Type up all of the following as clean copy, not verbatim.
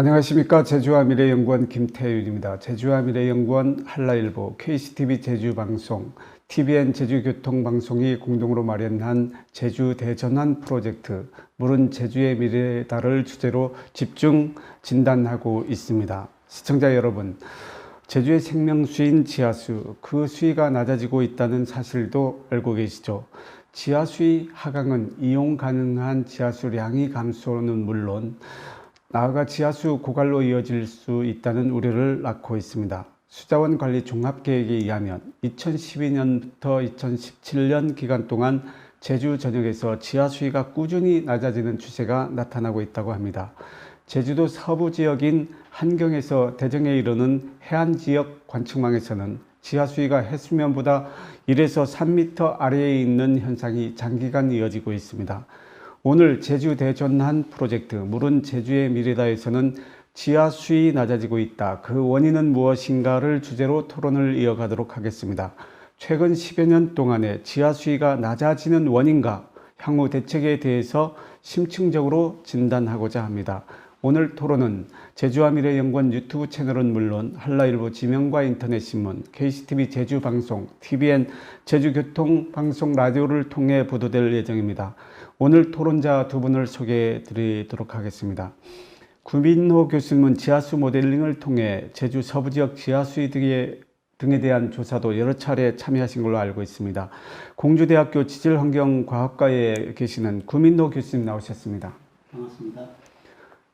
안녕하십니까. 제주와 미래연구원 김태윤입니다. 제주와 미래연구원 한라일보, KCTV 제주방송, TVN 제주교통방송이 공동으로 마련한 제주 대전환 프로젝트 물은 제주의 미래다를 주제로 집중 진단하고 있습니다. 시청자 여러분, 제주의 생명수인 지하수, 그 수위가 낮아지고 있다는 사실도 알고 계시죠? 지하수위 하강은 이용 가능한 지하수량이 감소는 물론 나아가 지하수 고갈로 이어질 수 있다는 우려를 낳고 있습니다. 수자원 관리 종합계획에 의하면 2012년부터 2017년 기간 동안 제주 전역에서 지하수위가 꾸준히 낮아지는 추세가 나타나고 있다고 합니다. 제주도 서부 지역인 한경에서 대정에 이르는 해안 지역 관측망에서는 지하수위가 해수면보다 1에서 3m 아래에 있는 현상이 장기간 이어지고 있습니다. 오늘 제주 대전환 프로젝트 물은 제주의 미래다에서는 지하 수위 낮아지고 있다. 그 원인은 무엇인가를 주제로 토론을 이어가도록 하겠습니다. 최근 10여 년 동안의 지하 수위가 낮아지는 원인과 향후 대책에 대해서 심층적으로 진단하고자 합니다. 오늘 토론은 제주와 미래연구원 유튜브 채널은 물론 한라일보 지명과 인터넷신문, KCTV 제주방송, TVN 제주교통방송 라디오를 통해 보도될 예정입니다. 오늘 토론자 두 분을 소개해 드리도록 하겠습니다. 구민호 교수님은 지하수 모델링을 통해 제주 서부지역 지하수위 등에 대한 조사도 여러 차례 참여하신 걸로 알고 있습니다. 공주대학교 지질환경과학과에 계시는 구민호 교수님 나오셨습니다. 반갑습니다.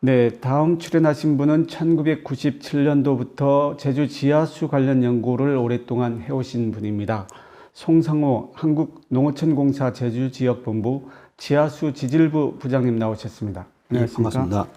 네, 다음 출연하신 분은 1997년도부터 제주 지하수 관련 연구를 오랫동안 해오신 분입니다. 송상호 한국농어촌공사 제주지역본부 지하수 지질부 부장님 나오셨습니다. 안녕하십니까? 네, 반갑습니다.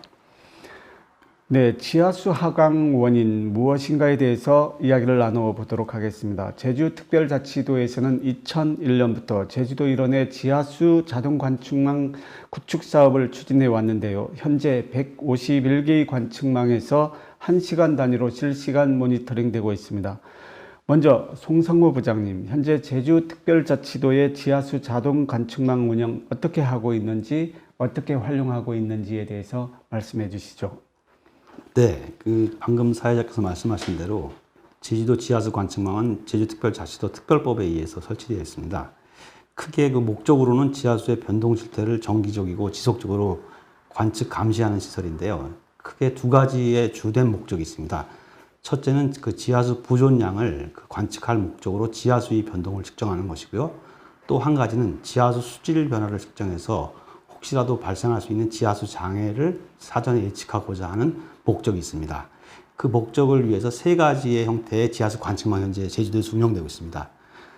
네, 지하수 하강 원인 무엇인가에 대해서 이야기를 나눠보도록 하겠습니다. 제주특별자치도에서는 2001년부터 제주도 일원의 지하수 자동관측망 구축 사업을 추진해 왔는데요. 현재 151개의 관측망에서 1시간 단위로 실시간 모니터링되고 있습니다. 먼저 송성호 부장님, 현재 제주특별자치도의 지하수 자동 관측망 운영 어떻게 하고 있는지, 어떻게 활용하고 있는지에 대해서 말씀해 주시죠. 네, 방금 사회자께서 말씀하신 대로 제주도 지하수 관측망은 제주특별자치도 특별법에 의해서 설치되어 있습니다. 크게 목적으로는 지하수의 변동 실태를 정기적이고 지속적으로 관측 감시하는 시설인데요. 크게 두 가지의 주된 목적이 있습니다. 첫째는 지하수 보존량을 관측할 목적으로 지하수의 변동을 측정하는 것이고요. 또 한 가지는 지하수 수질 변화를 측정해서 혹시라도 발생할 수 있는 지하수 장애를 사전에 예측하고자 하는 목적이 있습니다. 그 목적을 위해서 세 가지의 형태의 지하수 관측망이 현재 제주도에서 운영되고 있습니다.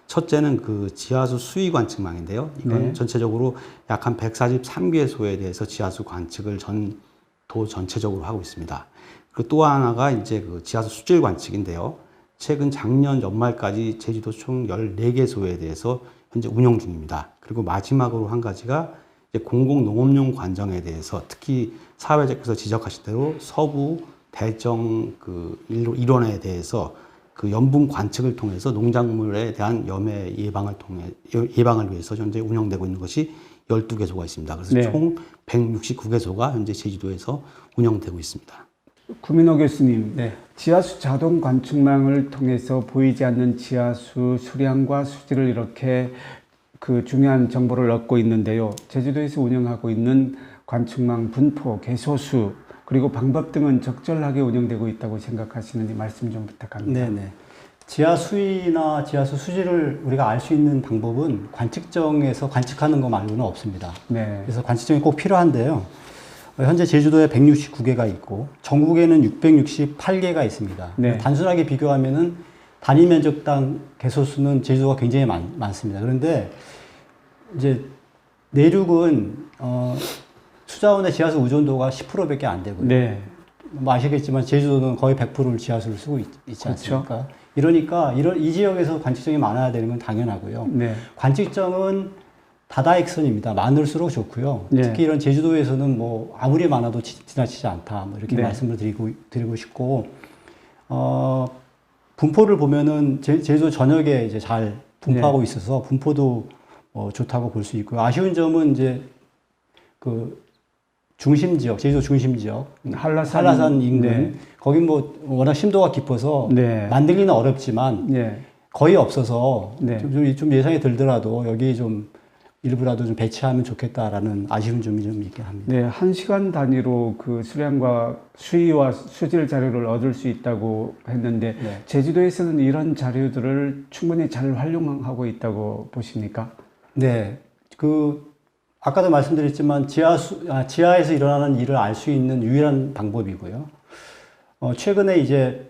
첫째는 지하수 수위 관측망인데요. 이건 전체적으로 약 한 143개소에 대해서 지하수 관측을 도 전체적으로 하고 있습니다. 그리고 또 하나가 이제 지하수 수질 관측인데요. 최근 작년 연말까지 제주도 총 14개소에 대해서 현재 운영 중입니다. 그리고 마지막으로 한 가지가 이제 공공농업용 관정에 대해서 특히 사회자께서 지적하신 대로 서부 대정 일원에 대해서 염분 관측을 통해서 농작물에 대한 염해 예방을 위해서 현재 운영되고 있는 것이 12개소가 있습니다. 그래서 총 169개소가 현재 제주도에서 운영되고 있습니다. 구민호 교수님, 지하수 자동 관측망을 통해서 보이지 않는 지하수 수량과 수질을 이렇게 중요한 정보를 얻고 있는데요. 제주도에서 운영하고 있는 관측망 분포, 개소수, 그리고 방법 등은 적절하게 운영되고 있다고 생각하시는지 말씀 좀 부탁합니다. 네네. 지하수위나 지하수 수질을 우리가 알 수 있는 방법은 관측정에서 관측하는 것 말고는 없습니다. 네. 그래서 관측정이 꼭 필요한데요. 현재 제주도에 169개가 있고 전국에는 668개가 있습니다. 네. 단순하게 비교하면은 단위 면적당 개소수는 제주도가 굉장히 많습니다. 그런데 이제 내륙은 수자원의 지하수 의존도가 10%밖에 안 되고요. 네. 뭐 아시겠지만 제주도는 거의 100%를 지하수를 쓰고 있지 않습니까? 그러니까 이 지역에서 관측정이 많아야 되는 건 당연하고요. 네. 관측정은 다다익선입니다. 많을수록 좋고요. 특히 이런 제주도에서는 뭐 아무리 많아도 지나치지 않다. 뭐 이렇게 말씀을 드리고 싶고, 분포를 보면은 제주도 전역에 이제 잘 분포하고 있어서 분포도 좋다고 볼 수 있고요. 아쉬운 점은 이제 중심 지역, 제주도 중심 지역, 한라산 인근, 네. 거기 뭐 워낙 심도가 깊어서 네. 만들기는 어렵지만 네. 거의 없어서 네. 좀 예상이 들더라도 여기 좀 일부라도 좀 배치하면 좋겠다라는 아쉬운 점이 좀 있긴 합니다. 네, 1시간 단위로 그 수량과 수위와 수질 자료를 얻을 수 있다고 했는데 네. 제주도에서는 이런 자료들을 충분히 잘 활용하고 있다고 보십니까? 네, 그 아까도 말씀드렸지만 지하에서 일어나는 일을 알 수 있는 유일한 방법이고요. 최근에 이제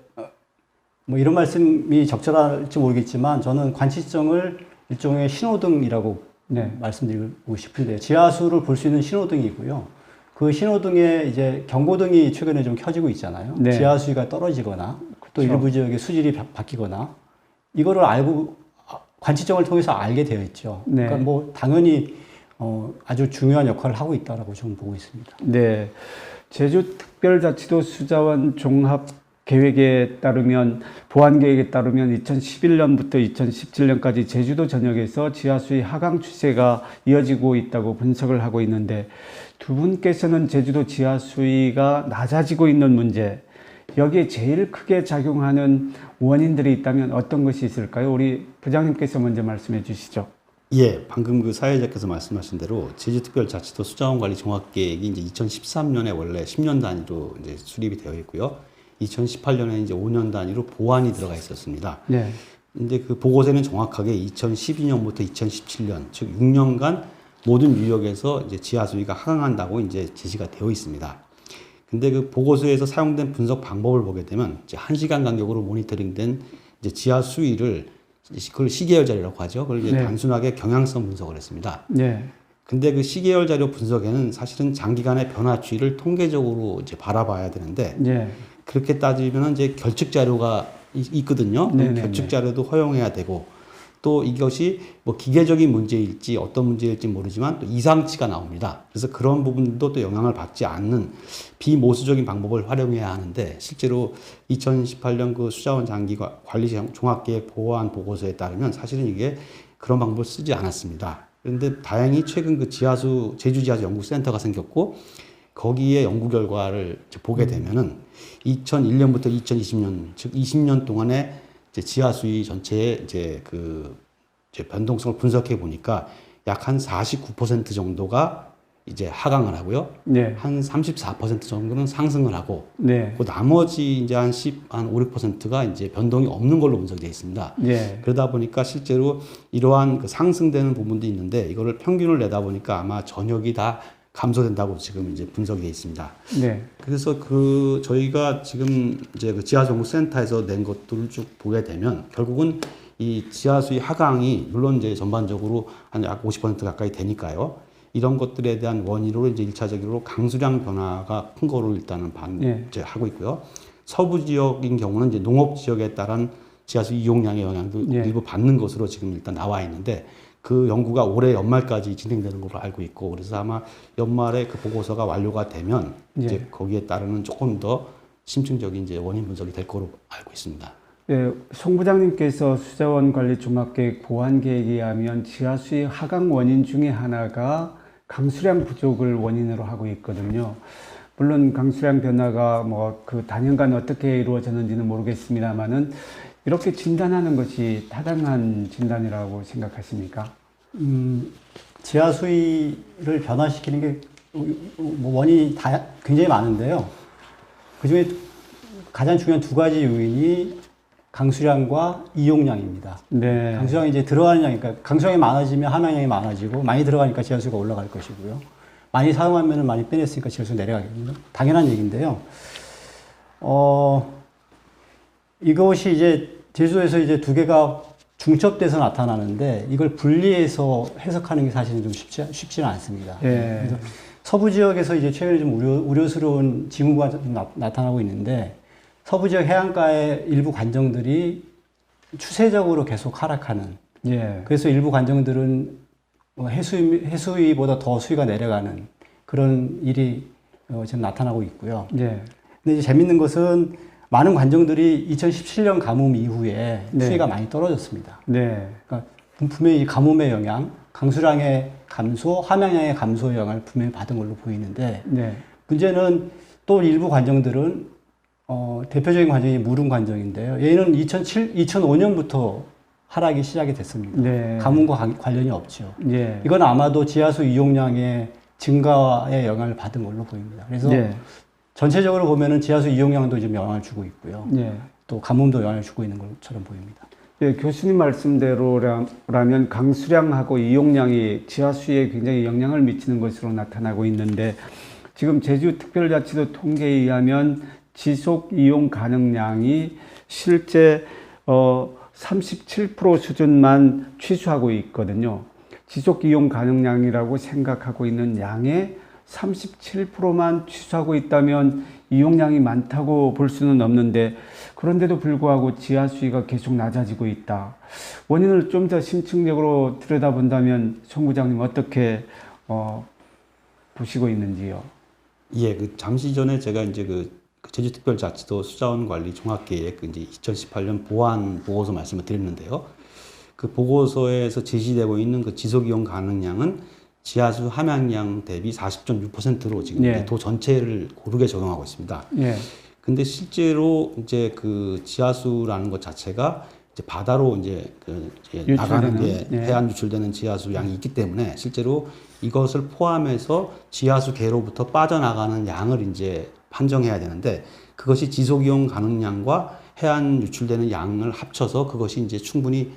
뭐 이런 말씀이 적절할지 모르겠지만 저는 관측정을 일종의 신호등이라고 네. 말씀드리고 싶은데요. 지하수를 볼 수 있는 신호등이고요. 그 신호등에 이제 경고등이 최근에 좀 켜지고 있잖아요. 네. 지하수위가 떨어지거나 또 그렇죠. 일부 지역의 수질이 바뀌거나 이거를 알고 관측정을 통해서 알게 되어 있죠. 네. 그러니까 뭐 당연히 아주 중요한 역할을 하고 있다라고 저는 보고 있습니다. 네, 제주특별자치도 수자원 종합 계획에 따르면 보완 계획에 따르면 2011년부터 2017년까지 제주도 전역에서 지하수의 하강 추세가 이어지고 있다고 분석을 하고 있는데 두 분께서는 제주도 지하수위가 낮아지고 있는 문제 여기에 제일 크게 작용하는 원인들이 있다면 어떤 것이 있을까요? 우리 부장님께서 먼저 말씀해 주시죠. 예, 방금 그 사회자께서 말씀하신 대로 제주특별자치도 수자원 관리 종합계획이 이제 2013년에 원래 10년 단위로 이제 수립이 되어 있고요. 2018년에 이제 5년 단위로 보완이 들어가 있었습니다. 네. 근데 그 보고서는 정확하게 2012년부터 2017년, 즉 6년간 모든 유역에서 이제 지하수위가 하강한다고 이제 제시가 되어 있습니다. 근데 그 보고서에서 사용된 분석 방법을 보게 되면 이제 1시간 간격으로 모니터링된 이제 지하수위를 그걸 시계열 자료라고 하죠. 그걸 이제 네. 단순하게 경향성 분석을 했습니다. 네. 근데 그 시계열 자료 분석에는 사실은 장기간의 변화 추이를 통계적으로 이제 바라봐야 되는데 네. 그렇게 따지면 이제 결측 자료가 있거든요. 네네네. 결측 자료도 허용해야 되고 또 이것이 뭐 기계적인 문제일지 어떤 문제일지 모르지만 또 이상치가 나옵니다. 그래서 그런 부분도 또 영향을 받지 않는 비모수적인 방법을 활용해야 하는데 실제로 2018년 그 수자원 장기 관리 종합계획 보완 보고서에 따르면 사실은 이게 그런 방법을 쓰지 않았습니다. 그런데 다행히 최근 그 제주 지하수 연구센터가 생겼고 거기에 연구 결과를 보게 되면은 2001년부터 2020년, 즉 20년 동안에 이제 지하수위 전체의 이제 변동성을 분석해 보니까 약 한 49% 정도가 이제 하강을 하고요. 네. 한 34% 정도는 상승을 하고, 네. 그 나머지 이제 한 5, 6%가 이제 변동이 없는 걸로 분석되어 있습니다. 네. 그러다 보니까 실제로 이러한 그 상승되는 부분도 있는데 이거를 평균을 내다 보니까 아마 전역이 다 감소된다고 지금 이제 분석이 되어 있습니다. 네. 그래서 저희가 지금 이제 그 지하정보센터에서 낸 것들을 쭉 보게 되면 결국은 이 지하수의 하강이 물론 이제 전반적으로 한 약 50% 가까이 되니까요. 이런 것들에 대한 원인으로 이제 1차적으로 강수량 변화가 큰 거로 일단은 이제 하고 있고요. 서부 지역인 경우는 이제 농업 지역에 따른 지하수 이용량의 영향도 일부 받는 것으로 지금 일단 나와 있는데 그 연구가 올해 연말까지 진행되는 걸로 알고 있고 그래서 아마 연말에 그 보고서가 완료가 되면 이제 거기에 따르는 조금 더 심층적인 이제 원인 분석이 될 거로 알고 있습니다. 네, 송 부장님께서 수자원 관리 종합계획 보완 계획에 의하면 지하수의 하강 원인 중에 하나가 강수량 부족을 원인으로 하고 있거든요. 물론 강수량 변화가 뭐 그 단연간 어떻게 이루어졌는지는 모르겠습니다만은 이렇게 진단하는 것이 타당한 진단이라고 생각하십니까? 지하수위를 변화시키는 게 뭐 원인이 굉장히 많은데요. 그중에 가장 중요한 두 가지 요인이 강수량과 이용량입니다. 네. 강수량이 이제 들어가는 양이, 그러니까 강수량이 많아지면 함량이 많아지고 많이 들어가니까 지하수가 올라갈 것이고요. 많이 사용하면 많이 빼냈으니까 지하수가 내려가겠죠. 당연한 얘기인데요. 이것이 이제 제주도에서 이제 두 개가 중첩돼서 나타나는데 이걸 분리해서 해석하는 게 사실은 좀 쉽지는 않습니다. 예. 그래서 서부 지역에서 이제 최근에 좀 우려스러운 징후가 좀 나타나고 있는데 서부 지역 해안가의 일부 관정들이 추세적으로 계속 하락하는. 예. 그래서 일부 관정들은 해수위보다 더 수위가 내려가는 그런 일이 지금 나타나고 있고요. 예. 근데 이제 재밌는 것은 많은 관정들이 2017년 가뭄 이후에 네. 수위가 많이 떨어졌습니다. 네. 그러니까 분명히 이 가뭄의 영향, 강수량의 감소, 함양량의 감소 영향을 분명히 받은 걸로 보이는데 네. 문제는 또 일부 관정들은 대표적인 관정이 무릉 관정인데요. 얘는 2005년부터 하락이 시작이 됐습니다. 네. 가뭄과 관련이 없죠. 예. 이건 아마도 지하수 이용량의 증가에 영향을 받은 걸로 보입니다. 그래서 예. 전체적으로 보면은 지하수 이용량도 지금 영향을 주고 있고요. 예. 또 가뭄도 영향을 주고 있는 것처럼 보입니다. 예, 교수님 말씀대로라면 강수량하고 이용량이 지하수에 굉장히 영향을 미치는 것으로 나타나고 있는데 지금 제주특별자치도 통계에 의하면 지속 이용 가능량이 실제 37% 수준만 취소하고 있거든요. 지속 이용 가능량이라고 생각하고 있는 양의 37%만 취소하고 있다면 이용량이 많다고 볼 수는 없는데 그런데도 불구하고 지하수위가 계속 낮아지고 있다. 원인을 좀 더 심층적으로 들여다본다면 송 부장님 어떻게 보시고 있는지요? 예, 잠시 전에 제가 이제 제주특별자치도 수자원관리 종합계획 이제 2018년 보완 보고서 말씀을 드렸는데요. 그 보고서에서 제시되고 있는 그 지속이용 가능량은 지하수 함양량 대비 40.6%로 지금 예. 도 전체를 고르게 적용하고 있습니다. 예. 근데 실제로 이제 그 지하수라는 것 자체가 이제 바다로 이제 나가는 게 예. 해안 유출되는 지하수 양이 있기 때문에 실제로 이것을 포함해서 지하수 계로부터 빠져나가는 양을 이제 판정해야 되는데 그것이 지속이용 가능량과 해안 유출되는 양을 합쳐서 그것이 이제 충분히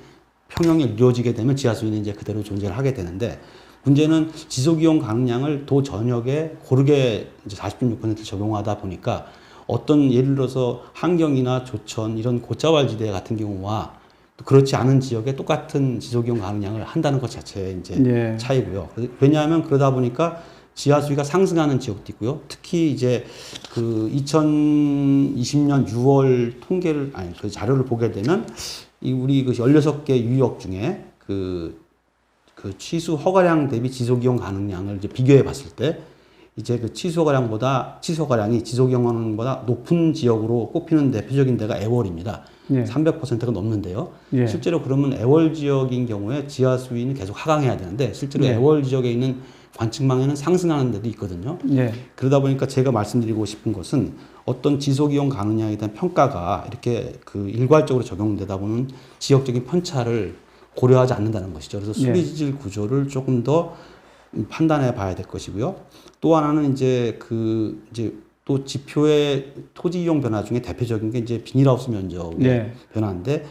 평형이 이루어지게 되면 지하수는 이제 그대로 존재를 하게 되는데 문제는 지속이용 가능량을 도 전역에 고르게 이제 40.6% 적용하다 보니까 어떤 예를 들어서 한경이나 조천 이런 고자왈지대 같은 경우와 또 그렇지 않은 지역에 똑같은 지속이용 가능량을 한다는 것 자체의 이제 예. 차이고요. 왜냐하면 그러다 보니까 지하수위가 상승하는 지역도 있고요. 특히 이제 그 2020년 6월 통계를 그 자료를 보게 되면 우리 그 16개 유역 중에 그 취수 허가량 대비 지속이용 가능량을 이제 비교해 봤을 때 이제 그 취수 허가량이 지속이용 가능량보다 높은 지역으로 꼽히는 대표적인 데가 애월입니다. 예. 300%가 넘는데요. 예. 실제로 그러면 애월 지역인 경우에 지하수위는 계속 하강해야 되는데 실제로 예. 애월 지역에 있는 관측망에는 상승하는 데도 있거든요. 예. 그러다 보니까 제가 말씀드리고 싶은 것은 어떤 지속이용 가능량에 대한 평가가 이렇게 그 일괄적으로 적용되다 보면 지역적인 편차를 고려하지 않는다는 것이죠. 그래서 수리지질 구조를 조금 더 판단해 봐야 될 것이고요. 또 하나는 이제 또 지표의 토지 이용 변화 중에 대표적인 게 이제 비닐하우스 면적의 네. 변화인데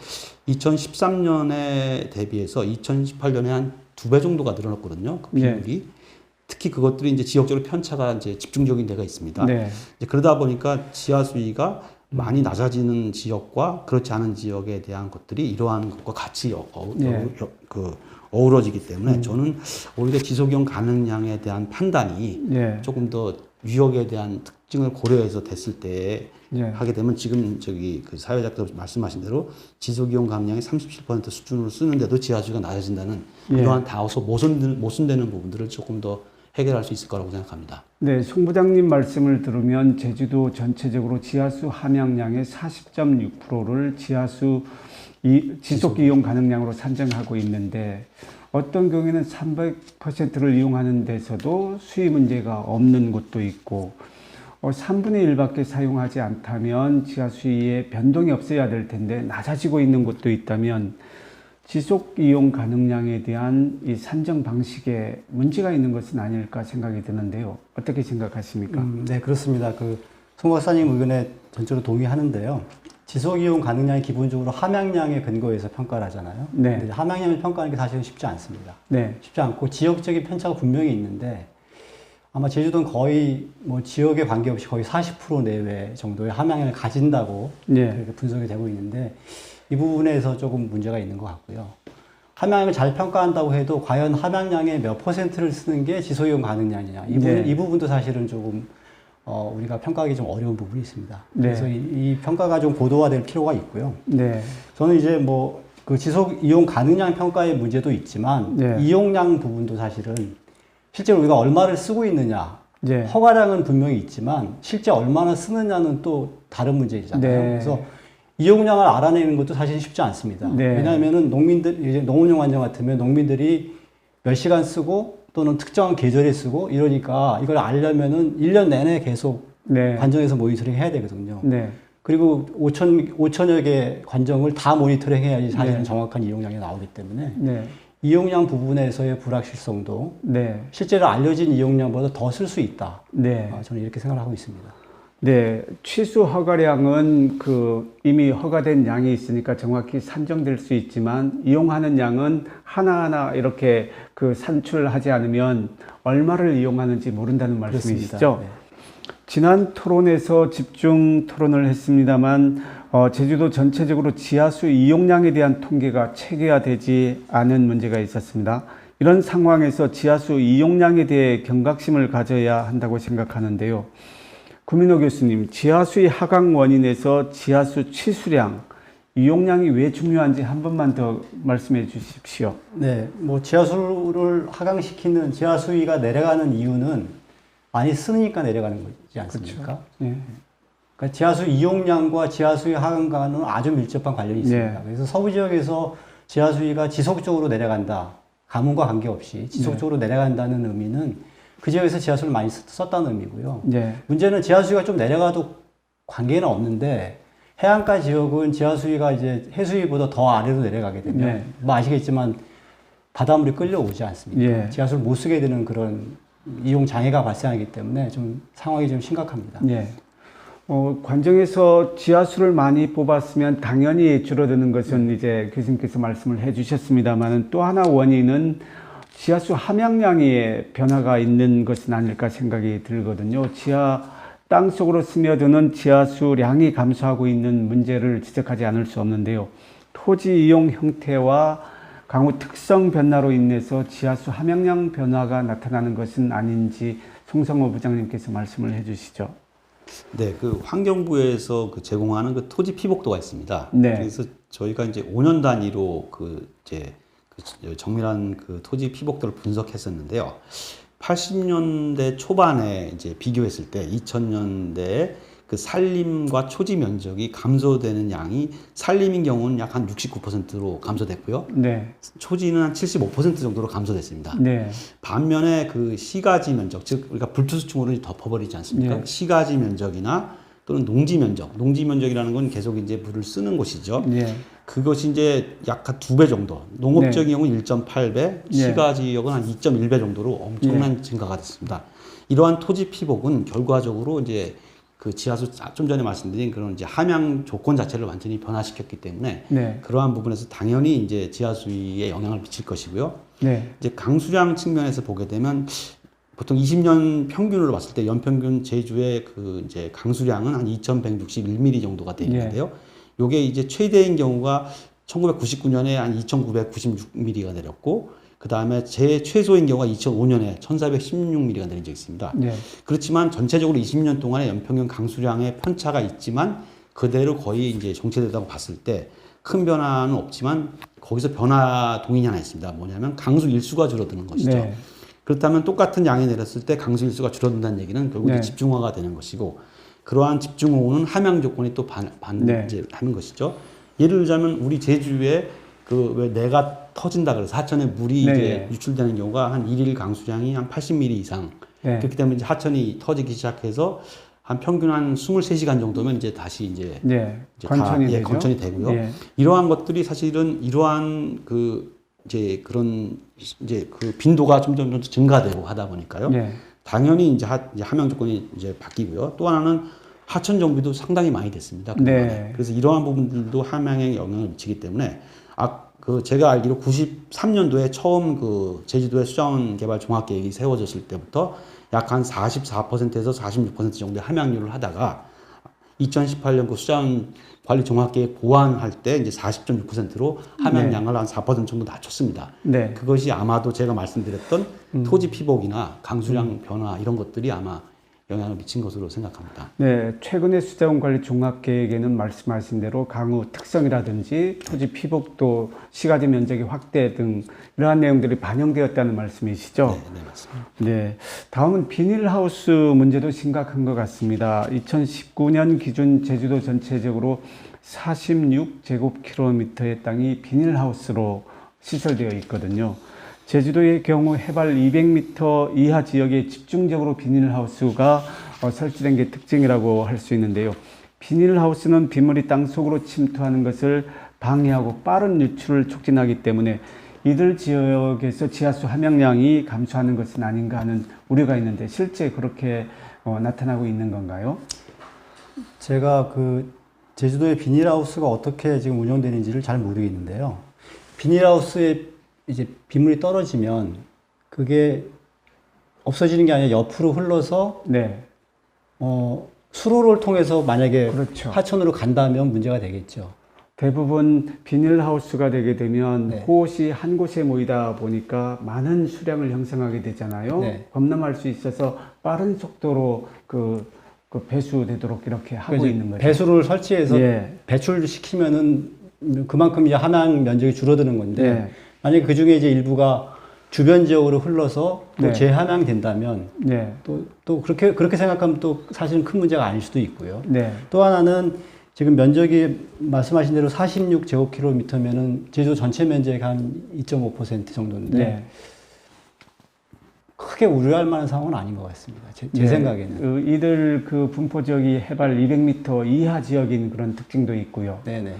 2013년에 대비해서 2018년에 한 2배 정도가 늘어났거든요. 그 비율이. 특히 그것들이 이제 지역적으로 편차가 이제 집중적인 데가 있습니다. 네. 이제 그러다 보니까 지하 수위가 많이 낮아지는 지역과 그렇지 않은 지역에 대한 것들이 이러한 것과 같이 어우러지기 때문에 저는 오히려 지속이용 가능량에 대한 판단이 조금 더 유역에 대한 특징을 고려해서 됐을 때 하게 되면 지금 그 사회자께서 말씀하신 대로 지속이용 가능량이 37% 수준으로 쓰는데도 지하수위가 낮아진다는 이러한 다소 모순되는 부분들을 조금 더 해결할 수 있을 거라고 생각합니다. 네, 송 부장님 말씀을 들으면 제주도 전체적으로 지하수 함양량의 40.6%를 지속 이용 가능량으로 산정하고 있는데 어떤 경우에는 300%를 이용하는 데서도 수위 문제가 없는 곳도 있고 3분의 1밖에 사용하지 않다면 지하수위에 변동이 없어야 될 텐데 낮아지고 있는 곳도 있다면 지속 이용 가능량에 대한 이 산정 방식에 문제가 있는 것은 아닐까 생각이 드는데요. 어떻게 생각하십니까? 네, 그렇습니다. 송 박사님 의견에 전적으로 동의하는데요. 지속 이용 가능량이 기본적으로 함양량에 근거해서 평가를 하잖아요. 네. 근데 함양량을 평가하는 게 사실은 쉽지 않습니다. 네. 쉽지 않고 지역적인 편차가 분명히 있는데 아마 제주도는 거의 지역에 관계없이 거의 40% 내외 정도의 함양량을 가진다고 그렇게 분석이 되고 있는데 이 부분에서 조금 문제가 있는 것 같고요. 함양량을 잘 평가한다고 해도 과연 함양량의 몇 %를 쓰는 게 지속이용 가능량이냐 이 부분도 사실은 조금 우리가 평가하기 좀 어려운 부분이 있습니다. 그래서 이 평가가 좀 고도화될 필요가 있고요. 저는 이제 그 지속 이용 가능량 평가의 문제도 있지만 이용량 부분도 사실은 실제로 우리가 얼마를 쓰고 있느냐 허가량은 분명히 있지만 실제 얼마나 쓰느냐는 또 다른 문제이잖아요. 그래서 이용량을 알아내는 것도 사실 쉽지 않습니다. 왜냐하면은 이제 농업용 환경 같으면 농민들이 몇 시간 쓰고 또는 특정한 계절에 쓰고 이러니까 이걸 알려면은 1년 내내 계속 네. 관정에서 모니터링 해야 되거든요. 네. 그리고 5천여 개 관정을 다 모니터링 해야지 사실은 네. 정확한 이용량이 나오기 때문에 네. 이용량 부분에서의 불확실성도 네. 실제로 알려진 이용량보다 더 쓸 수 있다. 네. 저는 이렇게 생각을 하고 있습니다. 네, 취수 허가량은 이미 허가된 양이 있으니까 정확히 산정될 수 있지만 이용하는 양은 하나하나 이렇게 산출하지 않으면 얼마를 이용하는지 모른다는 말씀이시죠? 네. 지난 토론에서 집중 토론을 했습니다만 제주도 전체적으로 지하수 이용량에 대한 통계가 체계화되지 않은 문제가 있었습니다. 이런 상황에서 지하수 이용량에 대해 경각심을 가져야 한다고 생각하는데요. 구민호 교수님, 지하수의 하강 원인에서 지하수 취수량, 이용량이 왜 중요한지 한 번만 더 말씀해 주십시오. 네, 뭐 지하수를 하강시키는 지하수위가 내려가는 이유는 많이 쓰니까 내려가는 거지 않습니까? 그렇죠. 네. 그러니까 지하수 이용량과 지하수위 하강과는 아주 밀접한 관련이 있습니다. 네. 그래서 서부 지역에서 지하수위가 지속적으로 내려간다, 가뭄과 관계없이 지속적으로 내려간다는 의미는 그 지역에서 지하수를 많이 썼다는 의미고요. 네. 문제는 지하수위가 좀 내려가도 관계는 없는데 해안가 지역은 지하수위가 이제 해수위보다 더 아래로 내려가게 되면 네. 뭐 아시겠지만 바닷물이 끌려오지 않습니까? 예. 지하수를 못 쓰게 되는 그런 이용 장애가 발생하기 때문에 좀 상황이 좀 심각합니다. 네. 관정에서 지하수를 많이 뽑았으면 당연히 줄어드는 것은 이제 교수님께서 말씀을 해 주셨습니다만 또 하나 원인은 지하수 함양량의 변화가 있는 것은 아닐까 생각이 들거든요. 땅 속으로 스며드는 지하수량이 감소하고 있는 문제를 지적하지 않을 수 없는데요. 토지 이용 형태와 강우 특성 변화로 인해서 지하수 함양량 변화가 나타나는 것은 아닌지 송성호 부장님께서 말씀을 해 주시죠. 네, 환경부에서 제공하는 토지 피복도가 있습니다. 네. 그래서 저희가 이제 5년 단위로 정밀한 토지 피복도를 분석했었는데요. 80년대 초반에 이제 비교했을 때 2000년대에 산림과 초지 면적이 감소되는 양이 산림인 경우는 약 한 69%로 감소됐고요. 네. 초지는 한 75% 정도로 감소됐습니다. 네. 반면에 시가지 면적, 즉 우리가 불투수층으로 덮어버리지 않습니까? 네. 시가지 면적이나 또는 농지 면적이라는 건 계속 이제 물을 쓰는 곳이죠. 네. 그것이 이제 약 한 2배 정도, 농업적 네. 경우는 1.8배, 네. 시가 지역은 한 2.1배 정도로 엄청난 증가가 됐습니다. 이러한 토지 피복은 결과적으로 이제 지하수 좀 전에 말씀드린 그런 이제 함양 조건 자체를 완전히 변화시켰기 때문에 네. 그러한 부분에서 당연히 이제 지하수위에 영향을 미칠 것이고요. 네. 이제 강수량 측면에서 보게 되면 보통 20년 평균으로 봤을 때 연평균 제주의 이제 강수량은 한 2,161mm 정도가 되는데요. 요게 이제 최대인 경우가 1999년에 한 2,996mm가 내렸고, 그 다음에 최소인 경우가 2005년에 1,416mm가 내린 적이 있습니다. 네. 그렇지만 전체적으로 20년 동안의 연평균 강수량의 편차가 있지만 그대로 거의 이제 정체되다고 봤을 때 큰 변화는 없지만 거기서 변화 동인이 하나 있습니다. 뭐냐면 강수 일수가 줄어드는 것이죠. 네. 그렇다면 똑같은 양이 내렸을 때 강수 일수가 줄어든다는 얘기는 결국 네. 집중화가 되는 것이고, 그러한 집중호우는 함양 조건이 또 반대하는 것이죠. 예를 들자면 우리 제주에 왜 내가 터진다 그래서 하천에 물이 네. 이제 유출되는 경우가 한 일일 강수량이 한 80mm 이상. 네. 그렇기 때문에 이제 하천이 터지기 시작해서 한 평균 한 23시간 정도면 이제 다시 이제 건천이 되죠. 건천이 되고요. 네. 이러한 것들이 사실은 이러한 빈도가 점점 증가되고 하다 보니까요. 네. 당연히 이제 함양 조건이 이제 바뀌고요. 또 하나는 하천 정비도 상당히 많이 됐습니다. 네. 그래서 이러한 부분들도 함양에 영향을 미치기 때문에 제가 알기로 93년도에 처음 제주도의 수자원 개발 종합 계획이 세워졌을 때부터 약 한 44%에서 46% 정도의 함양률을 하다가 2018년 수자원 관리 종합 계획 보완할 때 이제 40.6%로 함양량을 한 4% 정도 낮췄습니다. 네. 그것이 아마도 제가 말씀드렸던 토지 피복이나 강수량 변화 이런 것들이 아마 영향을 미친 것으로 생각합니다. 네, 최근의 수자원 관리 종합 계획에는 말씀하신 대로 강우 특성이라든지 토지 피복도, 시가지 면적의 확대 등 이러한 내용들이 반영되었다는 말씀이시죠? 네, 맞습니다. 네, 다음은 비닐하우스 문제도 심각한 것 같습니다. 2019년 기준 제주도 전체적으로 46제곱킬로미터의 땅이 비닐하우스로 시설되어 있거든요. 제주도의 경우 해발 200m 이하 지역에 집중적으로 비닐하우스가 설치된 게 특징이라고 할 수 있는데요. 비닐하우스는 빗물이 땅속으로 침투하는 것을 방해하고 빠른 유출을 촉진하기 때문에 이들 지역에서 지하수 함량이 감소하는 것은 아닌가 하는 우려가 있는데 실제 그렇게 나타나고 있는 건가요? 제가 그 제주도의 비닐하우스가 어떻게 지금 운영되는지를 잘 모르겠는데요. 비닐하우스에 이제 빗물이 떨어지면 그게 없어지는 게 아니라 옆으로 흘러서 네. 수로를 통해서 만약에 그렇죠. 하천으로 간다면 문제가 되겠죠. 대부분 비닐하우스가 되게 되면 네. 곳이 한 곳에 모이다 보니까 많은 수량을 형성하게 되잖아요. 네. 범람할 수 있어서 빠른 속도로 그 배수되도록 이렇게 하고 그러니까 있는 거죠. 배수를 설치해서 예. 배출시키면은 그만큼 이제 함양 면적이 줄어드는 건데 네. 만약에 그 중에 이제 일부가 주변 지역으로 흘러서 또 네. 재함양 된다면 네. 또 그렇게 생각하면 또 사실은 큰 문제가 아닐 수도 있고요. 네. 또 하나는 지금 면적이 말씀하신 대로 46제곱킬로미터면은 제주도 전체 면적의 한 2.5% 정도인데 네. 크게 우려할 만한 상황은 아닌 것 같습니다. 제 네. 생각에는. 이들 그 분포 지역이 해발 200m 이하 지역인 그런 특징도 있고요. 네네.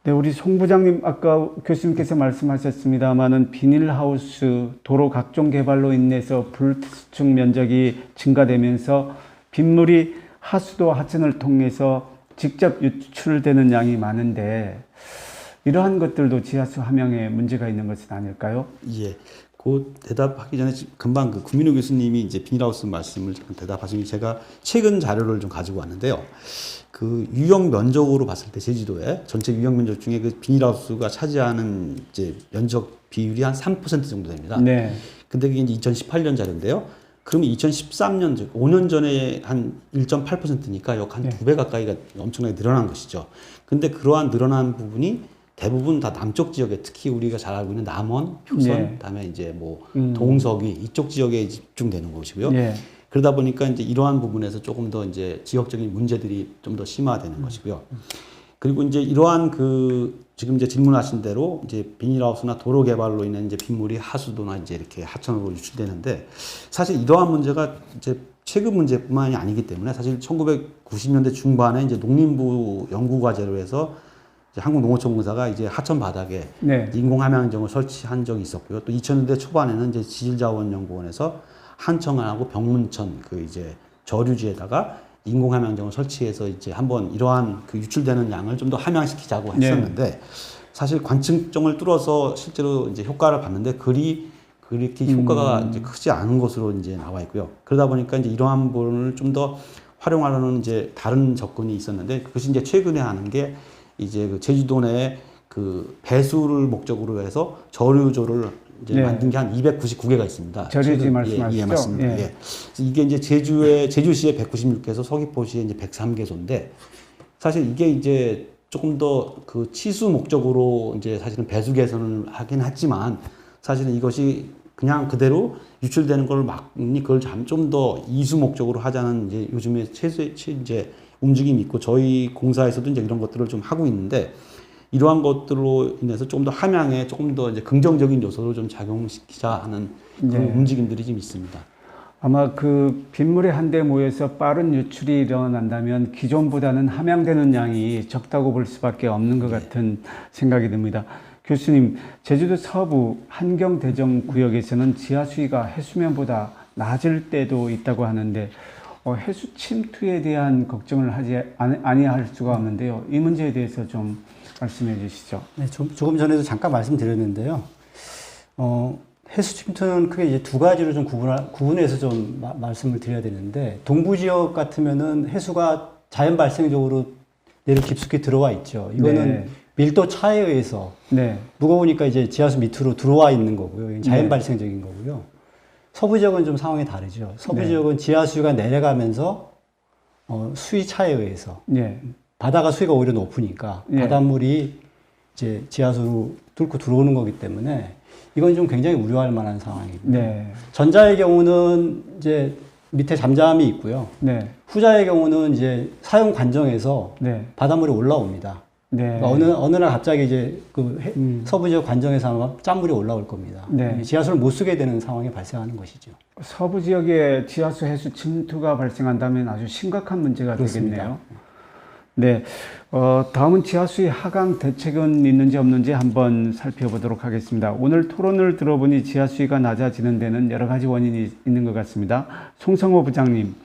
네, 우리 송 부장님 아까 교수님께서 말씀하셨습니다마는 비닐하우스 도로 각종 개발로 인해서 불수축 면적이 증가되면서 빗물이 하수도 하천을 통해서 직접 유출되는 양이 많은데 이러한 것들도 지하수 함양에 문제가 있는 것은 아닐까요? 예. 그 대답하기 전에 금방 그 구민호 교수님이 이제 비닐하우스 말씀을 잠깐 대답하신 게 제가 최근 자료를 좀 가지고 왔는데요. 그 유형 면적으로 봤을 때 제주도의 전체 유형 면적 중에 그 비닐하우스가 차지하는 이제 면적 비율이 한 3% 정도 됩니다. 네. 근데 그게 이제 2018년 자료인데요. 그러면 2013년, 즉 5년 전에 한 1.8%니까 약 한 네. 2배 가까이가 엄청나게 늘어난 것이죠. 근데 그러한 늘어난 부분이 대부분 다 남쪽 지역에 특히 우리가 잘 알고 있는 남원, 표선, 네. 그다음에 이제 뭐 동석이 이쪽 지역에 집중되는 것이고요. 네. 그러다 보니까 이제 이러한 부분에서 조금 더 이제 지역적인 문제들이 좀 더 심화되는 것이고요. 그리고 이제 이러한 그 지금 이제 질문하신 대로 이제 비닐하우스나 도로 개발로 인해 이제 빗물이 하수도나 이제 이렇게 하천으로 유출되는데 사실 이러한 문제가 이제 최근 문제뿐만이 아니기 때문에 사실 1990년대 중반에 이제 농림부 연구과제로 해서 이제 한국농어촌공사가 이제 하천 바닥에 네. 인공함양정을 설치한 적이 있었고요. 또 2000년대 초반에는 이제 지질자원연구원에서 한청하고 병문천 그 이제 저류지에다가 인공함양정을 설치해서 이제 한번 이러한 그 유출되는 양을 좀 더 함양시키자고 했었는데 사실 관측정을 뚫어서 실제로 이제 효과를 봤는데 그렇게 효과가 이제 크지 않은 것으로 이제 나와 있고요. 그러다 보니까 이제 이러한 부분을 좀 더 활용하려는 이제 다른 접근이 있었는데 그것이 이제 최근에 하는 게 이제 그 제주도 내에 그 배수를 목적으로 해서 저류조를 이제 네. 만든 게 한 299개가 있습니다. 저류지 말씀하시죠? 예, 맞습니다. 예. 예. 이게 이제 제주시에 196개소, 서귀포시에 이제 103개소인데 사실 이게 이제 조금 더 그 치수 목적으로 이제 사실은 배수 개선을 하긴 했지만 사실은 이것이 그냥 그대로 유출되는 걸 막니 그걸 좀 더 이수 목적으로 하자는 이제 요즘에 이제 움직임이 있고 저희 공사에서도 이제 이런 것들을 좀 하고 있는데 이러한 것들로 인해서 조금 더 함양에 조금 더 이제 긍정적인 요소를 좀 작용시키자 하는 그런 네. 움직임들이 좀 있습니다. 아마 그 빗물이 한데 모여서 빠른 유출이 일어난다면 기존보다는 함양되는 양이 적다고 볼 수밖에 없는 것 같은 생각이 듭니다. 교수님, 제주도 서부 한경대정구역에서는 지하 수위가 해수면보다 낮을 때도 있다고 하는데 해수 침투에 대한 걱정을 하지 아니할 수가 없는데요. 이 문제에 대해서 좀 말씀해 주시죠. 네, 조금 전에도 잠깐 말씀드렸는데요. 해수 침투는 크게 이제 두 가지로 좀 구분해서 좀 말씀을 드려야 되는데, 동부 지역 같으면은 해수가 자연 발생적으로 내로 깊숙이 들어와 있죠. 이거는 네. 밀도 차에 의해서 네. 무거우니까 이제 지하수 밑으로 들어와 있는 거고요. 이건 자연 네. 발생적인 거고요. 서부 지역은 좀 상황이 다르죠. 서부 네. 지역은 지하수가 내려가면서 수위 차에 의해서 네. 바다가 수위가 오히려 높으니까 네. 바닷물이 이제 지하수로 뚫고 들어오는 거기 때문에 이건 좀 굉장히 우려할 만한 상황입니다. 네. 전자의 경우는 이제 밑에 잠잠이 있고요. 네. 후자의 경우는 이제 사용 관정에서 네. 바닷물이 올라옵니다. 네. 그러니까 어느 날 갑자기 이제 그 서부 지역 관정에서 아마 짠물이 올라올 겁니다. 네. 지하수를 못 쓰게 되는 상황이 발생하는 것이죠. 서부 지역에 지하수 해수 침투가 발생한다면 아주 심각한 문제가 그렇습니다. 되겠네요. 네, 다음은 지하수의 하강 대책은 있는지 없는지 한번 살펴보도록 하겠습니다. 오늘 토론을 들어보니 지하수위가 낮아지는 데는 여러 가지 원인이 있는 것 같습니다. 송성호 부장님,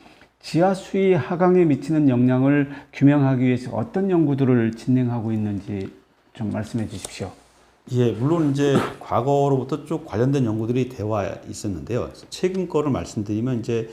지하수위 하강에 미치는 영향을 규명하기 위해서 어떤 연구들을 진행하고 있는지 좀 말씀해 주십시오. 예, 물론 이제 과거로부터 쭉 관련된 연구들이 되어 있었는데요. 최근 거를 말씀드리면 이제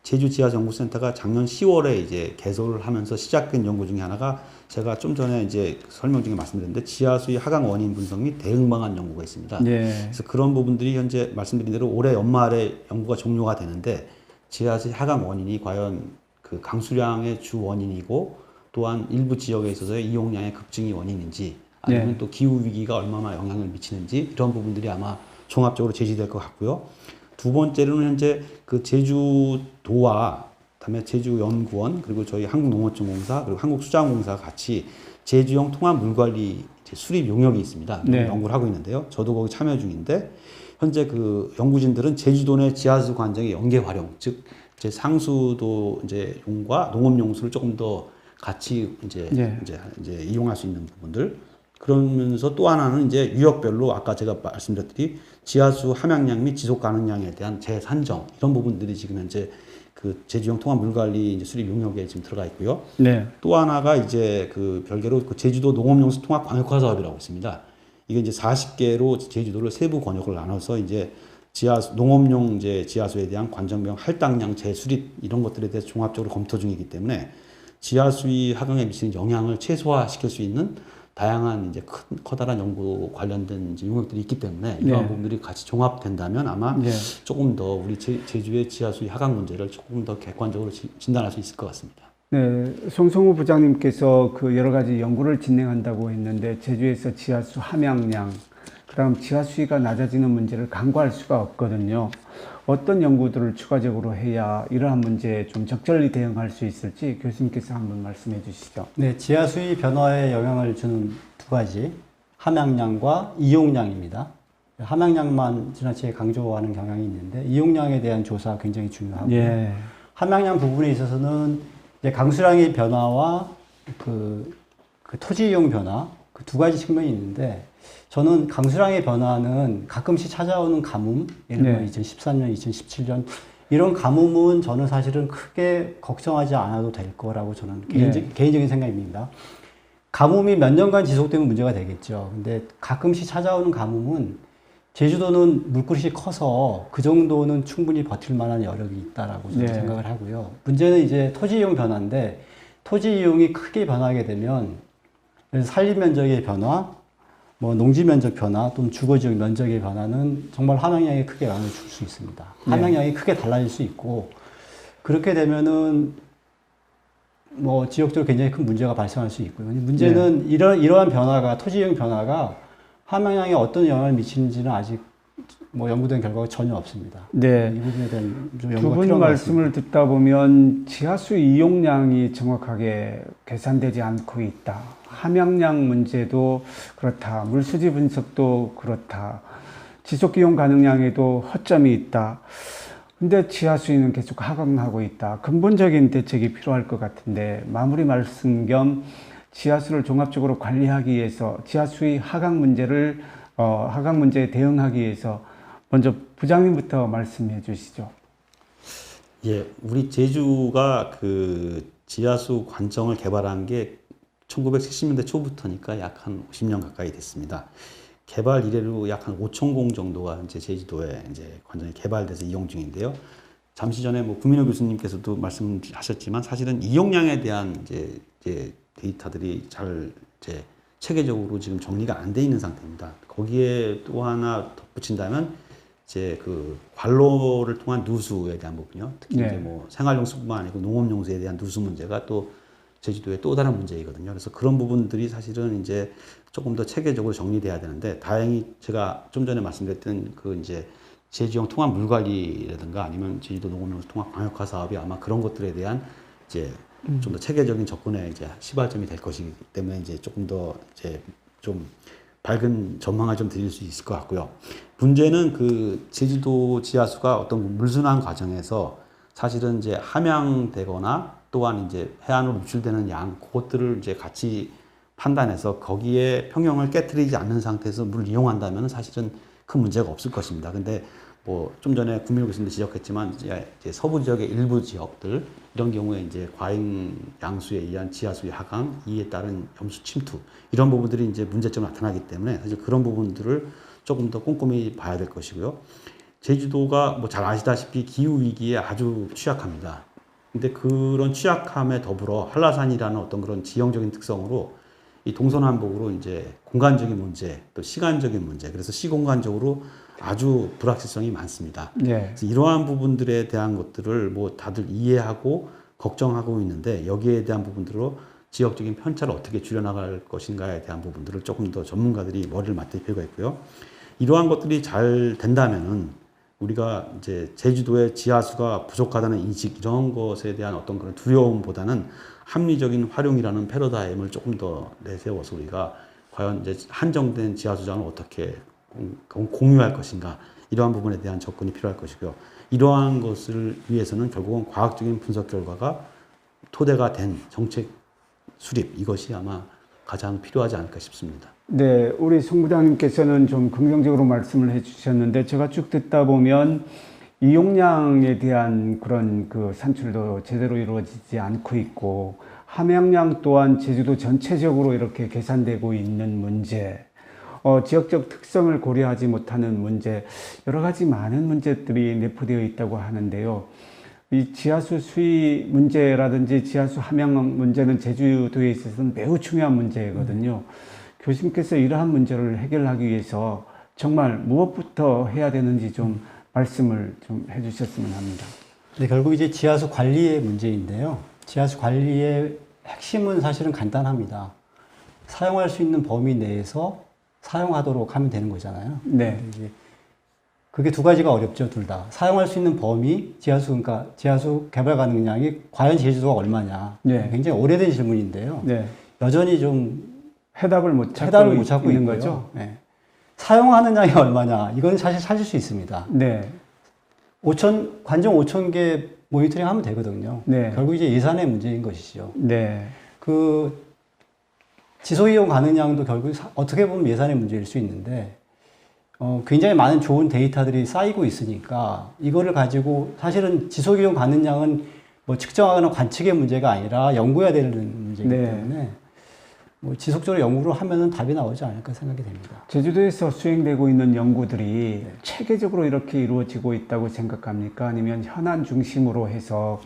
제주지하연구센터가 작년 10월에 이제 개소를 하면서 시작된 연구 중에 하나가 제가 좀 전에 이제 설명 중에 말씀드렸는데 지하수의 하강 원인 분석 및 대응 방안 연구가 있습니다. 네. 그래서 그런 부분들이 현재 말씀드린 대로 올해 연말에 연구가 종료가 되는데 지하수의 하강 원인이 과연 그 강수량의 주 원인이고 또한 일부 지역에 있어서의 이용량의 급증이 원인인지 아니면 네. 또 기후 위기가 얼마나 영향을 미치는지 이런 부분들이 아마 종합적으로 제시될 것 같고요. 두 번째로는 현재 그 제주도와 그다음에 제주연구원 그리고 저희 한국농어촌공사 그리고 한국수자원공사가 같이 제주형 통합 물관리 수립 용역이 있습니다. 네. 연구를 하고 있는데요. 저도 거기 참여 중인데 현재 그 연구진들은 제주도 내 지하수 관정의 연계 활용, 즉 이제 상수도 이제 용과 농업 용수를 조금 더 같이 네. 이제 이용할 수 있는 부분들. 그러면서 또 하나는 이제 유역별로 아까 제가 말씀드렸듯이 지하수 함양량 및 지속 가능량에 대한 재산정 이런 부분들이 지금 현재 그 제주형 통합 물관리 이제 수립 용역에 지금 들어가 있고요. 네. 또 하나가 이제 그 별개로 그 제주도 농업용수 통합 광역화 사업이라고 있습니다. 이게 이제 40개로 제주도를 세부 권역을 나눠서 이제 지하수 농업용 이제 지하수에 대한 관정병 할당량 재수립 이런 것들에 대해서 종합적으로 검토 중이기 때문에 지하수의 하강에 미치는 영향을 최소화시킬 수 있는 다양한 이제 커다란 연구 관련된 이제 용역들이 있기 때문에 이러한 네. 부분들이 같이 종합된다면 아마 네. 조금 더 우리 제주의 지하수의 하강 문제를 조금 더 객관적으로 진단할 수 있을 것 같습니다. 네, 송성우 부장님께서 그 여러 가지 연구를 진행한다고 했는데 제주에서 지하수 함양량, 그다음 지하수위가 낮아지는 문제를 간과할 수가 없거든요. 어떤 연구들을 추가적으로 해야 이러한 문제에 좀 적절히 대응할 수 있을지 교수님께서 한번 말씀해 주시죠. 네, 지하수위 변화에 영향을 주는 두 가지, 함양량과 이용량입니다. 함양량만 지나치게 강조하는 경향이 있는데 이용량에 대한 조사가 굉장히 중요하고 예. 함양량 부분에 있어서는 이제 강수량의 변화와 그 토지 이용 변화 그 두 가지 측면이 있는데 저는 강수량의 변화는 가끔씩 찾아오는 가뭄, 예를 들면 2013년, 2017년 이런 가뭄은 저는 사실은 크게 걱정하지 않아도 될 거라고 저는 개인적인 생각입니다. 가뭄이 몇 년간 지속되면 문제가 되겠죠. 근데 가끔씩 찾아오는 가뭄은 제주도는 물그릇이 커서 그 정도는 충분히 버틸 만한 여력이 있다라고 저는 생각을 하고요. 문제는 이제 토지 이용 변화인데 토지 이용이 크게 변하게 되면 산림 면적의 변화, 뭐 농지 면적 변화 또는 주거 지역 면적의 변화는 정말 함양량에 크게 영향을 줄 수 있습니다. 함양량이 크게 달라질 수 있고 그렇게 되면은 뭐 지역적으로 굉장히 큰 문제가 발생할 수 있고요. 문제는 이러한 변화가 토지 이용 변화가 함양량에 어떤 영향을 미치는지는 아직 뭐 연구된 결과가 전혀 없습니다. 네. 이 부분에 대한 좀 두 연구가 분 필요한 것 말씀을 같습니다. 듣다 보면 지하수 이용량이 정확하게 계산되지 않고 있다. 함양량 문제도 그렇다. 물수지 분석도 그렇다. 지속기용 가능량에도 허점이 있다. 근데 지하수위는 계속 하강하고 있다. 근본적인 대책이 필요할 것 같은데 마무리 말씀 겸 지하수를 종합적으로 관리하기 위해서 지하수위 하강 문제에 대응하기 위해서 먼저 부장님부터 말씀해 주시죠. 예, 우리 제주가 그 지하수 관정을 개발한 게 1970년대 초부터니까 약 한 50년 가까이 됐습니다. 개발 이래로 약 한 5천 공 정도가 이제 제주도에 이제 관정이 개발돼서 이용 중인데요. 잠시 전에 뭐 구민호 교수님께서도 말씀하셨지만 사실은 이용량에 대한 이제 데이터들이 잘 이제 체계적으로 지금 정리가 안 돼 있는 상태입니다. 거기에 또 하나 덧붙인다면 이제 그 관로를 통한 누수에 대한 부분이요. 특히 이제 뭐 생활용수뿐만 아니고 농업용수에 대한 누수 문제가 또 제주도의 또 다른 문제이거든요. 그래서 그런 부분들이 사실은 이제 조금 더 체계적으로 정리돼야 되는데 다행히 제가 좀 전에 말씀드렸던 그 이제 제주형 통합 물관리라든가 아니면 제주도 농업용수 통합 광역화 사업이 아마 그런 것들에 대한 이제 좀 더 체계적인 접근에 이제 시발점이 될 것이기 때문에 이제 조금 더 이제 좀 밝은 전망을 좀 드릴 수 있을 것 같고요. 문제는 그 제주도 지하수가 어떤 물순환 과정에서 사실은 이제 함양되거나 또한 이제 해안으로 유출되는 양, 그것들을 이제 같이 판단해서 거기에 평형을 깨트리지 않는 상태에서 물을 이용한다면 사실은 큰 문제가 없을 것입니다. 근데 뭐 좀 전에 구민호 교수님도 지적했지만 이제 서부 지역의 일부 지역들 이런 경우에 이제 과잉 양수에 의한 지하수의 하강, 이에 따른 염수 침투 이런 부분들이 이제 문제점이 나타나기 때문에 사실 그런 부분들을 조금 더 꼼꼼히 봐야 될 것이고요. 제주도가 뭐 잘 아시다시피 기후 위기에 아주 취약합니다. 근데 그런 취약함에 더불어 한라산이라는 어떤 그런 지형적인 특성으로 이 동서남북으로 이제 공간적인 문제, 또 시간적인 문제, 그래서 시공간적으로 아주 불확실성이 많습니다. 그래서 이러한 부분들에 대한 것들을 뭐 다들 이해하고 걱정하고 있는데 여기에 대한 부분들로 지역적인 편차를 어떻게 줄여나갈 것인가에 대한 부분들을 조금 더 전문가들이 머리를 맞댈 필요가 있고요. 이러한 것들이 잘 된다면은 우리가 이제 제주도의 지하수가 부족하다는 인식 이런 것에 대한 어떤 그런 두려움보다는 합리적인 활용이라는 패러다임을 조금 더 내세워서 우리가 과연 이제 한정된 지하수장을 어떻게 공유할 것인가 이러한 부분에 대한 접근이 필요할 것이고요. 이러한 것을 위해서는 결국은 과학적인 분석 결과가 토대가 된 정책 수립 이것이 아마 가장 필요하지 않을까 싶습니다. 네, 우리 송 부장님께서는 좀 긍정적으로 말씀을 해주셨는데 제가 쭉 듣다 보면 이용량에 대한 그런 그 산출도 제대로 이루어지지 않고 있고 함양량 또한 제주도 전체적으로 이렇게 계산되고 있는 문제, 지역적 특성을 고려하지 못하는 문제, 여러 가지 많은 문제들이 내포되어 있다고 하는데요. 이 지하수 수위 문제라든지 지하수 함양 문제는 제주도에 있어서는 매우 중요한 문제거든요. 교수님께서 이러한 문제를 해결하기 위해서 정말 무엇부터 해야 되는지 좀 말씀을 좀 해주셨으면 합니다. 네, 결국 이제 지하수 관리의 문제인데요. 지하수 관리의 핵심은 사실은 간단합니다. 사용할 수 있는 범위 내에서 사용하도록 하면 되는 거잖아요. 네. 이제 그게 두 가지가 어렵죠, 둘 다. 사용할 수 있는 범위, 그러니까 지하수 개발 가능량이 과연 제주도가 얼마냐. 네. 굉장히 오래된 질문인데요. 네. 여전히 좀 해답을 못 찾고 있는 있고요. 거죠. 네. 사용하는 양이 얼마냐. 이건 사실 찾을 수 있습니다. 네. 관정 5,000개 모니터링 하면 되거든요. 네. 결국 이제 예산의 문제인 것이죠. 네. 그 지속 이용 가능량도 결국 어떻게 보면 예산의 문제일 수 있는데 굉장히 많은 좋은 데이터들이 쌓이고 있으니까 이거를 가지고 사실은 지속 이용 가능량은 뭐 측정하거나 관측의 문제가 아니라 연구해야 되는 문제이기 때문에 뭐 지속적으로 연구를 하면은 답이 나오지 않을까 생각이 됩니다. 제주도에서 수행되고 있는 연구들이 체계적으로 이렇게 이루어지고 있다고 생각합니까? 아니면 현안 중심으로 해서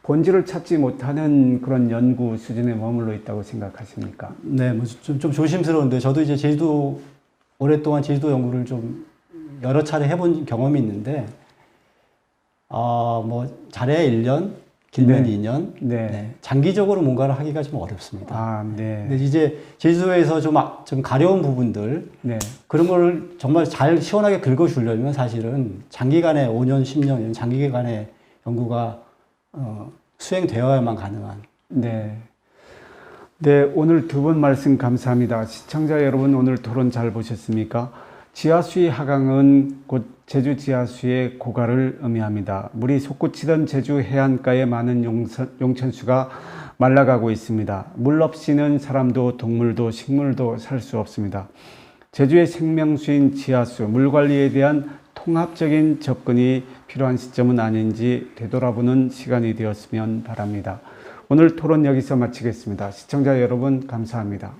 본질을 찾지 못하는 그런 연구 수준에 머물러 있다고 생각하십니까? 네, 뭐 좀 조심스러운데 저도 이제 오랫동안 제주도 연구를 좀 여러 차례 해본 경험이 있는데, 뭐 잘해야 1년, 길면 2년, 네. 장기적으로 뭔가를 하기가 좀 어렵습니다. 근데 이제 제주도에서 좀 가려운 부분들, 그런 걸 정말 잘 시원하게 긁어주려면 사실은 장기간의 5년, 10년 이런 장기간의 연구가 수행되어야만 가능한. 네, 오늘 두 분 말씀 감사합니다. 시청자 여러분, 오늘 토론 잘 보셨습니까? 지하수의 하강은 곧 제주 지하수의 고갈을 의미합니다. 물이 솟구치던 제주 해안가의 많은 용천수가 말라가고 있습니다. 물 없이는 사람도 동물도 식물도 살 수 없습니다. 제주의 생명수인 지하수, 물 관리에 대한 통합적인 접근이 필요한 시점은 아닌지 되돌아보는 시간이 되었으면 바랍니다. 오늘 토론 여기서 마치겠습니다. 시청자 여러분 감사합니다.